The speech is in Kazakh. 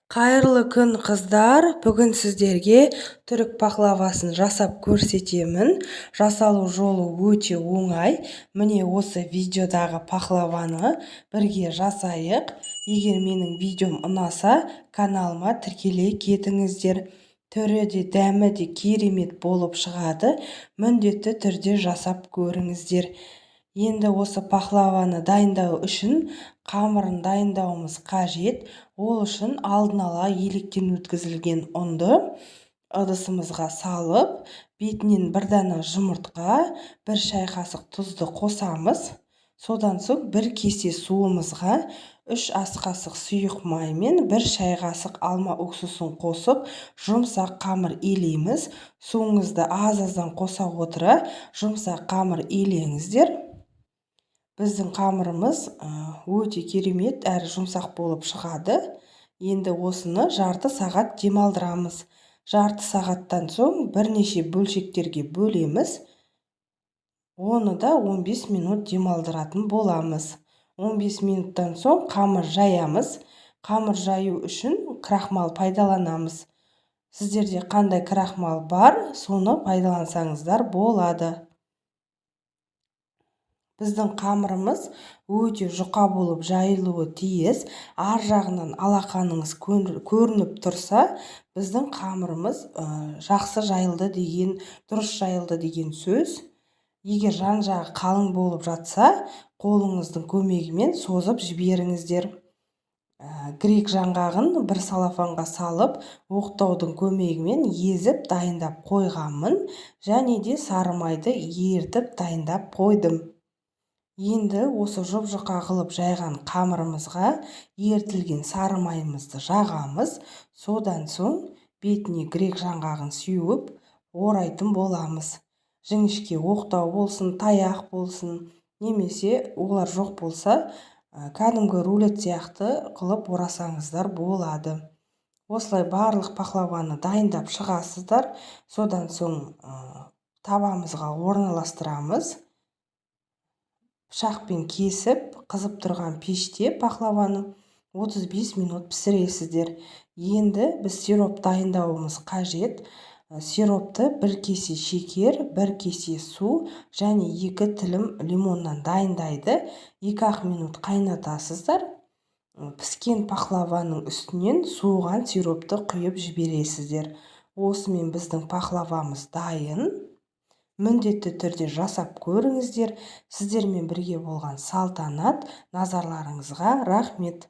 Қайырлы күн қыздар, бүгін сіздерге түрік пахлавасын жасап көрсетемін. Жасалу жолы өте оңай. Міне осы видеодағы пахлаваны бірге жасайық. Егер менің видеом ұнаса, каналыма тіркеле кетіңіздер. Түрі де дәмі де керемет болып шығады. Міндетті түрде жасап көріңіздер. Енді осы пахлаваны дайындау үшін қамырын дайындауымыз қажет. Ол үшін алдын ала електен өткізілген ұнды ыдысымызға салып, бетінен бір дана жұмыртқа, бір шай қасық тұзды қосамыз. Содан соң бір кесе суымызға 3 ас қасық сұйық май мен 1 шай қасық алма уксусын қосып, жұмсақ қамыр илейміз. Суыңызды аз-аздан қоса отыра жұмсақ қамыр илеңіздер. Біздің қамырымыз өте керемет әрі жұмсақ болып шығады. Енді осыны жарты сағат демалдырамыз. Жарты сағаттан соң бірнеше бөлшектерге бөлеміз. Оны да 15 минут демалдыратын боламыз. 15 минуттан соң қамыр жаямыз. Қамыр жаю үшін крахмал пайдаланамыз. Сіздерде қандай крахмал бар, соны пайдалансаңыздар болады. Біздің қамырымыз өте жұқа болып жайылуы тиіс. Ар жағынан алақаныңыз көрініп тұрса, біздің қамырымыз жақсы жайылды деген, дұрыс жайылды деген сөз. Егер жан жағы қалың болып жатса, қолыңыздың көмегімен созып жіберіңіздер. Грек жаңғағын бір салафанға салып, оқтаудың көмегімен езіп дайындап қойғанмын, және де сары майды ертіп дайындап қойдым. Енді осы жұп-жұқа қылып жайған қамырымызға ертілген сары майымызды жағамыз. Содан соң бетіне грек жаңғағын сеуіп орайтын боламыз. Жіңішке оқтау болсын, таяқ болсын, немесе олар жоқ болса, кәдімгі рулет сияқты қылып орасаңыздар болады. Осылай барлық пахлаваны дайындап шығасыздар. Содан соң табамызға орналастырамыз. Пышақпен кесіп, қызып тұрған пеште пахлаваны 35 минут пісіресіздер. Енді біз сироп дайындауымыз қажет. Сиропты 1 кесе шекер, 1 кесе су және 2 тілім лимоннан дайындайды. 2-ақ минут қайнатасыздар. Піскен пахлаваның үстінен суыған сиропты құйып жібересіздер. Осымен біздің пахлавамыз дайын. Міндетті түрде жасап көріңіздер. Сіздермен бірге болған салтанат. Назарларыңызға рахмет.